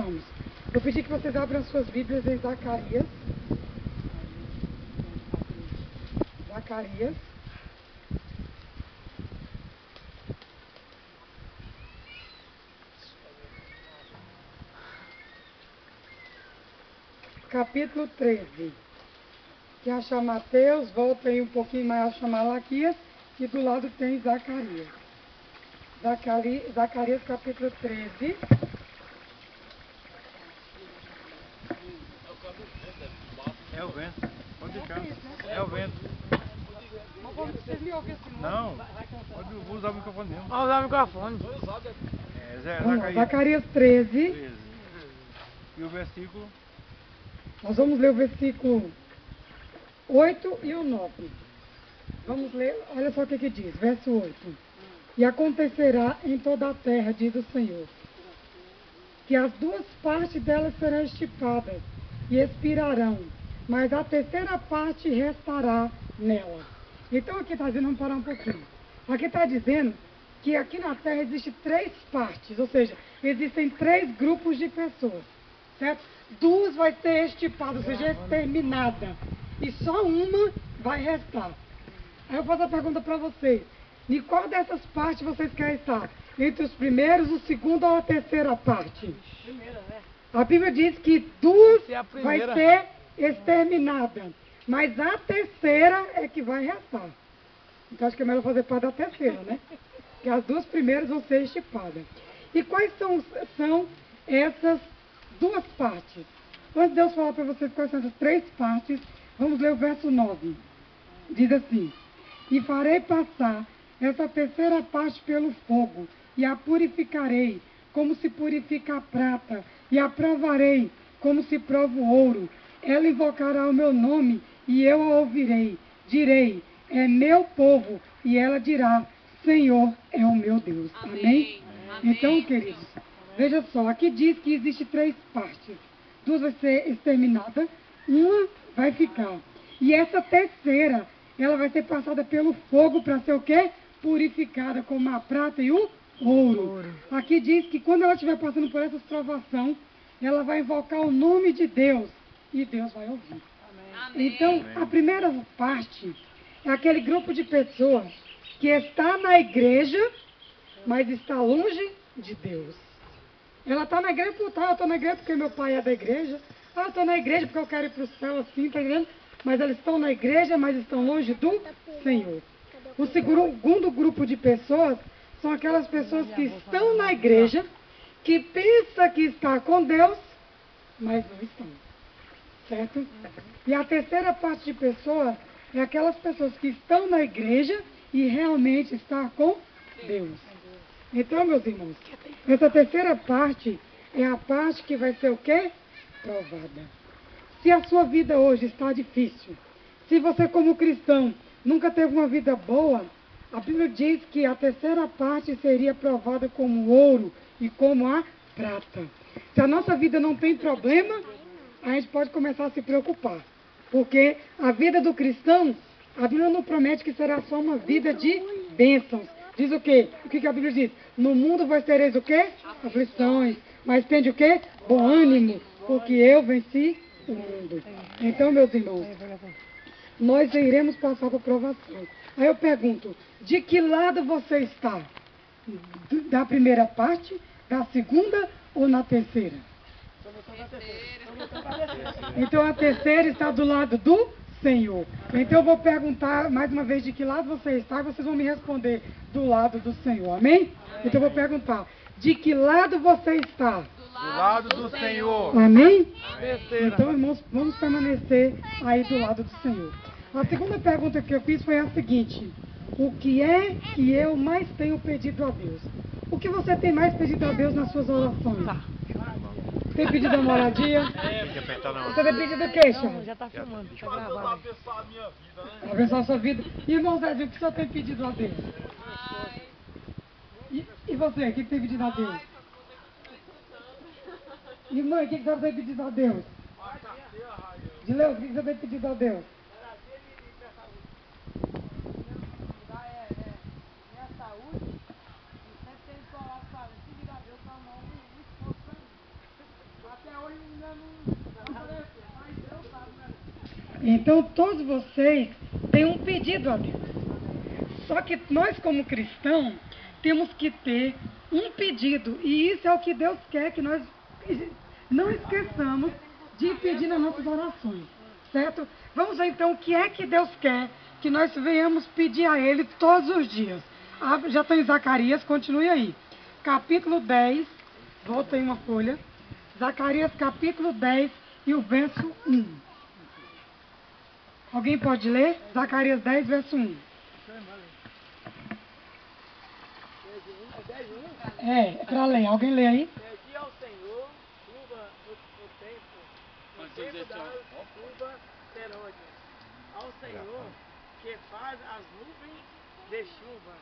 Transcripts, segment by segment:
irmãos, eu pedi que vocês abram suas Bíblias em Zacarias. Zacarias. Capítulo 13. Que achar Mateus, volta aí um pouquinho mais, acha Malaquias, e do lado tem Zacarias. Zacarias capítulo 13. É o vento, pode deixar. É o vento. Vocês me ouvem assim, Não, pode usar o microfone mesmo. Vamos usar o microfone. Vamos lá, Zacarias 13. E o versículo? Nós vamos ler o versículo 8 e o 9. Vamos ler, olha só o que diz, verso 8. E acontecerá em toda a terra, diz o Senhor, que as duas partes delas serão estipadas e expirarão, mas a terceira parte restará nela. Então aqui está dizendo, vamos parar um pouquinho. Aqui está dizendo que aqui na terra existem 3 partes, ou seja, existem 3 grupos de pessoas, certo? 2 vai ser estipadas, ou seja, exterminada, e só uma vai restar. Aí eu faço a pergunta para vocês, em qual dessas partes vocês querem estar? Entre os primeiros, o segundo ou a terceira parte? Primeira, né? A Bíblia diz que 2 Se é a vai primeira. ser exterminada, mas a terceira é que vai restar. Então acho que é melhor fazer parte da terceira, né? Porque as 2 primeiras vão ser estipadas. E quais são essas 2 partes? Antes de eu falar para vocês quais são essas 3 partes, vamos ler o verso 9. Diz assim: e farei passar essa terceira parte pelo fogo, e a purificarei, como se purifica a prata, e a provarei, como se prova o ouro. Ela invocará o meu nome, e eu a ouvirei. Direi, é meu povo, e ela dirá, Senhor é o meu Deus. Amém? Então, queridos, veja só, aqui diz que existe 3 partes. 2 vai ser exterminada, uma vai ficar. E essa terceira, ela vai ser passada pelo fogo para ser o quê? Purificada como a prata e o ouro. Aqui diz que quando ela estiver passando por essa provação, ela vai invocar o nome de Deus e Deus vai ouvir. Amém. Então, a primeira parte é aquele grupo de pessoas que está na igreja, mas está longe de Deus. Ela está na igreja, eu estou na igreja porque meu pai é da igreja. Eu estou na igreja porque eu quero ir para o céu assim, tá entendendo? Mas eles estão na igreja, mas estão longe do Senhor. O segundo grupo de pessoas são aquelas pessoas que estão na igreja, que pensam que está com Deus, mas não estão. Certo? E a terceira parte de pessoas é aquelas pessoas que estão na igreja e realmente estão com Deus. Então, meus irmãos, essa terceira parte é a parte que vai ser o quê? Provada. Se a sua vida hoje está difícil, se você como cristão nunca teve uma vida boa, a Bíblia diz que a terceira parte seria provada como ouro e como a prata. Se a nossa vida não tem problema, a gente pode começar a se preocupar. Porque a vida do cristão, a Bíblia não promete que será só uma vida de bênçãos. Diz o quê? O que a Bíblia diz? No mundo vós tereis o quê? Aflições. Mas tende o quê? Bom ânimo, porque eu venci o mundo. Então, meus irmãos, nós iremos passar por provação. Aí eu pergunto, de que lado você está? Da primeira parte, da segunda ou na terceira? Então a terceira está do lado do Senhor. Então eu vou perguntar mais uma vez de que lado você está e vocês vão me responder do lado do Senhor. Amém? Então eu vou perguntar, de que lado você está? Do lado do Senhor. Amém? Terceira. Então, irmãos, vamos permanecer aí do lado do Senhor. A segunda pergunta que eu fiz foi a seguinte: o que é que eu mais tenho pedido a Deus? O que você tem mais pedido a Deus nas suas orações? Tem pedido a moradia? Você tem pedido o quê, Charles? Já tá filmando, tá gravando. Abençoar a minha vida, né? Abençoar a sua vida. Irmão Zezinho, o que o senhor tem pedido a Deus? E você, o que tem pedido a Deus? E mãe, o que você tem pedido a Deus? Dileu, o que você tem pedido a Deus? Então todos vocês têm um pedido a Deus. Só que nós como cristãos temos que ter um pedido. E isso é o que Deus quer que nós não esqueçamos de pedir nas nossas orações. Certo? Vamos ver então o que é que Deus quer que nós venhamos pedir a Ele todos os dias. Já está em Zacarias, continue aí. Capítulo 10, volta aí uma folha. Zacarias capítulo 10 e o verso 1. Alguém pode ler? Zacarias 10, verso 1. É para ler. Alguém lê aí? Pedi ao Senhor chuva no tempo da chuva serôdia. Ao Senhor que faz as nuvens de chuva,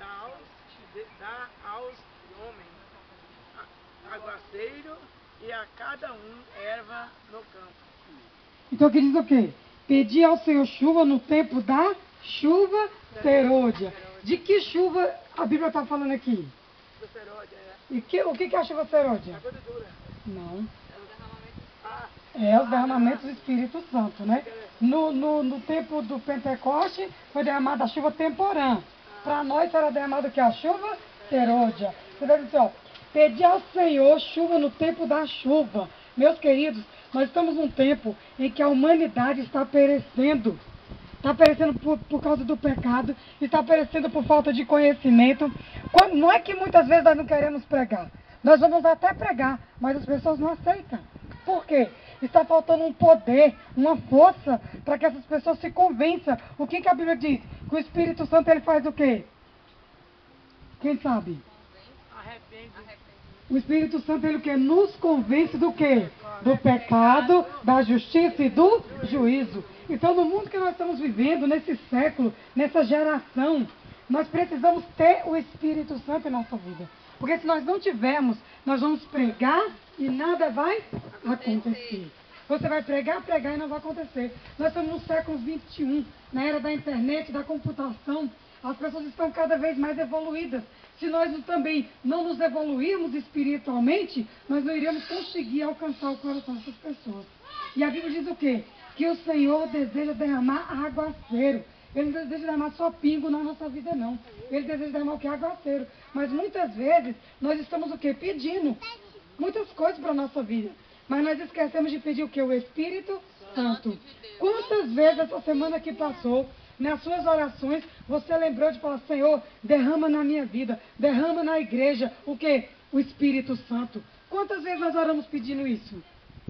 dá aos homens aguaceiro e a cada um erva no campo. Então aqui diz o quê? Pedi ao Senhor chuva no tempo da chuva serôdia. De que chuva a Bíblia está falando aqui? Serôdia, E o que é a chuva serôdia? água de dura. Não. Ah, É os derramamentos do Espírito Santo, né? No tempo do Pentecoste foi derramada a chuva temporã. Para nós será derramada o que? A chuva serôdia. Você deve dizer, ó, pedi ao Senhor chuva no tempo da chuva. Meus queridos, nós estamos num tempo em que a humanidade está perecendo. Está perecendo por causa do pecado, está perecendo por falta de conhecimento. Não é que muitas vezes nós não queremos pregar. Nós vamos até pregar, mas as pessoas não aceitam. Por quê? Está faltando um poder, uma força, para que essas pessoas se convençam. O que a Bíblia diz? Que o Espírito Santo ele faz o quê? Quem sabe? arrepende. O Espírito Santo ele o quê? Nos convence do quê? Do pecado, da justiça e do juízo. Então, no mundo que nós estamos vivendo, nesse século, nessa geração, nós precisamos ter o Espírito Santo em nossa vida. Porque se nós não tivermos, nós vamos pregar e nada vai acontecer. Você vai pregar e não vai acontecer. Nós estamos no século XXI, na era da internet, da computação. As pessoas estão cada vez mais evoluídas. Se nós também não nos evoluirmos espiritualmente, nós não iremos conseguir alcançar o coração dessas pessoas. E a Bíblia diz o quê? Que o Senhor deseja derramar aguaceiro. Ele não deseja derramar só pingo na nossa vida, não. Ele deseja derramar o que? Aguaceiro. Mas muitas vezes nós estamos o quê? Pedindo muitas coisas para a nossa vida. Mas nós esquecemos de pedir o quê? O Espírito Santo. Quantas vezes essa semana que passou, nas suas orações, você lembrou de falar, Senhor, derrama na minha vida, derrama na igreja, o quê? O Espírito Santo. Quantas vezes nós oramos pedindo isso?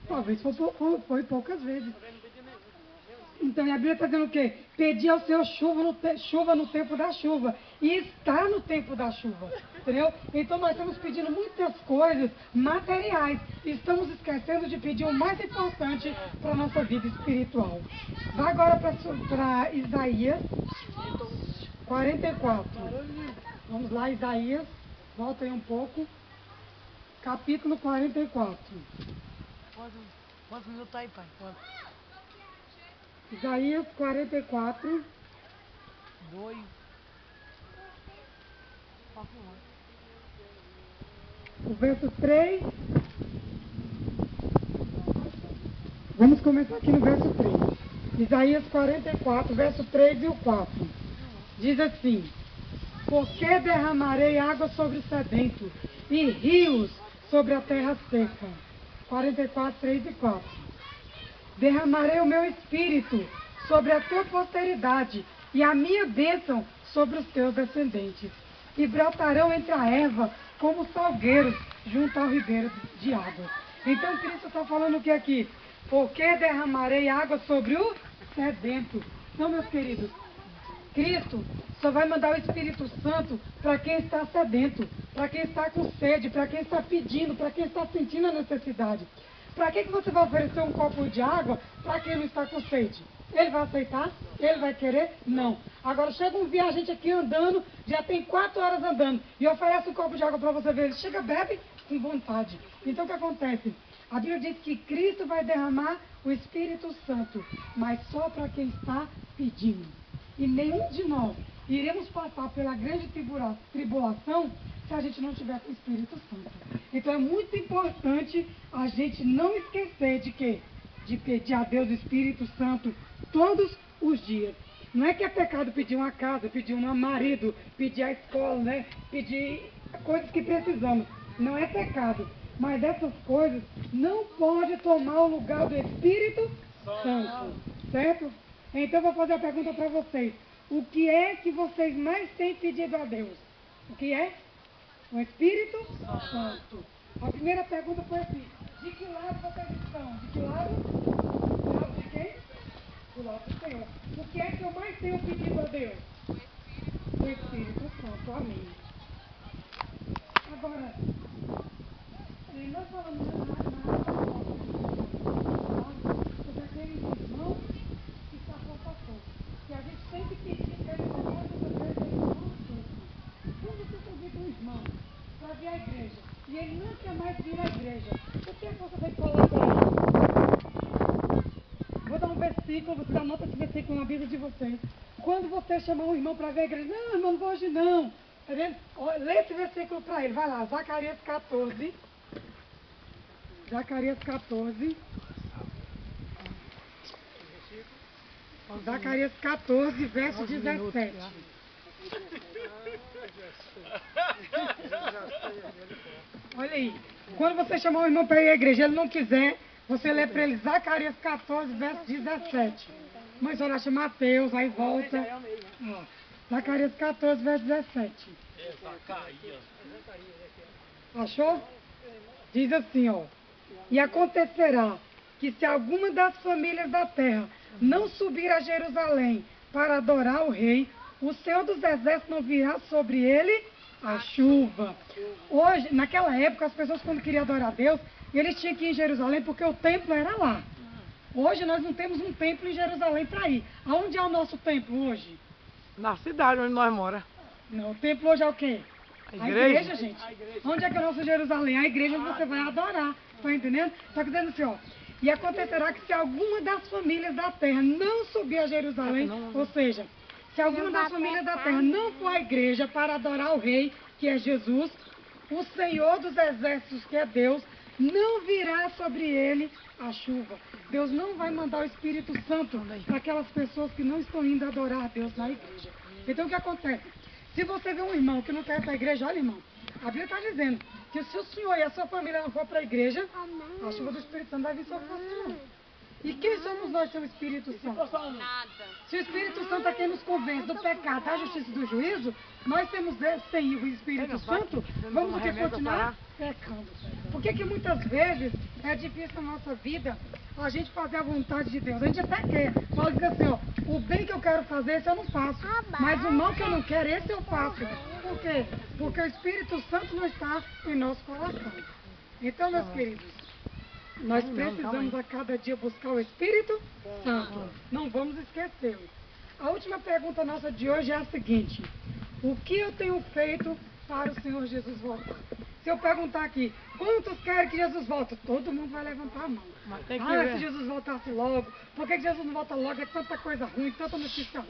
Talvez foi poucas vezes. Então, a Bíblia está dizendo o quê? Pedir ao Senhor chuva no tempo da chuva. E está no tempo da chuva. Entendeu? Então, nós estamos pedindo muitas coisas materiais. E estamos esquecendo de pedir o mais importante para a nossa vida espiritual. Vá agora para Isaías 44. Vamos lá, Isaías. Volta aí um pouco. Capítulo 44. Quantos minutos aí, pai? Quantos? Isaías 44. Dois. O verso 3. Vamos começar aqui no verso 3. Isaías 44, verso 3 e o 4. Diz assim: porque derramarei água sobre o sedento e rios sobre a terra seca. 44, 3 e 4. Derramarei o meu espírito sobre a tua posteridade e a minha bênção sobre os teus descendentes. E brotarão entre a erva como salgueiros junto ao ribeiro de água. Então Cristo está falando o que aqui? Porque derramarei água sobre o sedento. Então, meus queridos, Cristo só vai mandar o Espírito Santo para quem está sedento, para quem está com sede, para quem está pedindo, para quem está sentindo a necessidade. Para que você vai oferecer um copo de água para quem não está com sede? Ele vai aceitar? Ele vai querer? Não. Agora chega um viajante aqui andando, já tem 4 horas andando, e oferece um copo de água para você ver. Ele chega, bebe com vontade. Então o que acontece? A Bíblia diz que Cristo vai derramar o Espírito Santo, mas só para quem está pedindo. E nenhum de nós iremos passar pela grande tribulação se a gente não tiver com o Espírito Santo. Então é muito importante a gente não esquecer de quê? De pedir a Deus o Espírito Santo todos os dias. Não é que é pecado pedir uma casa, pedir um marido, pedir a escola, né? Pedir coisas que precisamos. Não é pecado. Mas essas coisas não podem tomar o lugar do Espírito Santo. Certo? Então eu vou fazer a pergunta para vocês. O que é que vocês mais têm pedido a Deus? O que é? O Espírito Santo. A primeira pergunta foi assim: de que lado vocês estão? De que lado? Do lado de quem? Do lado do Senhor. O que é que eu mais tenho pedido a Deus? O Espírito Santo. Amém. Agora, nós falamos sobre aquele irmão que está com que a gente sempre pedir que ele coloque o dever do irmão sempre. Quando você convida um irmão para vir à igreja e ele não quer mais vir à igreja, o que é que você tem que falar para ele? Vou dar um versículo, você anota esse versículo na Bíblia de vocês. Quando você chamar um irmão para vir à igreja, não, irmão, não vou hoje não. Tá vendo? Lê esse versículo para ele, vai lá, Zacarias 14. Zacarias 14. Zacarias 14, verso 17. Olha aí. Quando você chamar o irmão para ir à igreja, ele não quiser, você lê para ele Zacarias 14, verso 17. Mas olha, acha Mateus, aí volta. Ó, Zacarias 14, verso 17. Achou? Diz assim, ó. E acontecerá que se alguma das famílias da terra não subir a Jerusalém para adorar o rei, o Senhor dos Exércitos não virá sobre ele a chuva. Hoje, naquela época, as pessoas quando queriam adorar a Deus, eles tinham que ir em Jerusalém porque o templo era lá. Hoje nós não temos um templo em Jerusalém para ir. Aonde é o nosso templo hoje? Na cidade onde nós moramos. Não, o templo hoje é o quê? A igreja, gente. Onde é que é o nosso Jerusalém? A igreja onde você vai adorar. Está entendendo? Está dizendo assim, ó. E acontecerá que se alguma das famílias da terra não subir a Jerusalém, ou seja, se alguma das famílias da terra não for à igreja para adorar o rei, que é Jesus, o Senhor dos Exércitos, que é Deus, não virá sobre ele a chuva. Deus não vai mandar o Espírito Santo para aquelas pessoas que não estão indo adorar a Deus na igreja. Então o que acontece? Se você vê um irmão que não quer ir para a igreja, olha, irmão, a Bíblia está dizendo que se o senhor e a sua família não for para a igreja, a chuva do Espírito Santo vai vir sobre você. E quem somos nós sem o Espírito Santo? Nada. Se o Espírito Santo é quem nos convence do pecado, da justiça e do juízo, nós temos sem o Espírito Santo, vamos o que continuar pecando. Por que muitas vezes é difícil na nossa vida a gente fazer a vontade de Deus? A gente até quer, mas diz assim, ó, o bem que eu quero fazer, esse eu não faço. Mas o mal que eu não quero, esse eu faço. Por quê? Porque o Espírito Santo não está em nosso coração. Então, meus queridos, nós precisamos a cada dia buscar o Espírito Santo. Não vamos esquecê-lo. A última pergunta nossa de hoje é a seguinte: o que eu tenho feito para o Senhor Jesus voltar? Se eu perguntar aqui, quantos querem que Jesus volte? Todo mundo vai levantar a mão. Mas tem que Se ver. Jesus voltasse logo, por que Jesus não volta logo? É tanta coisa ruim, tanta notícia ruim.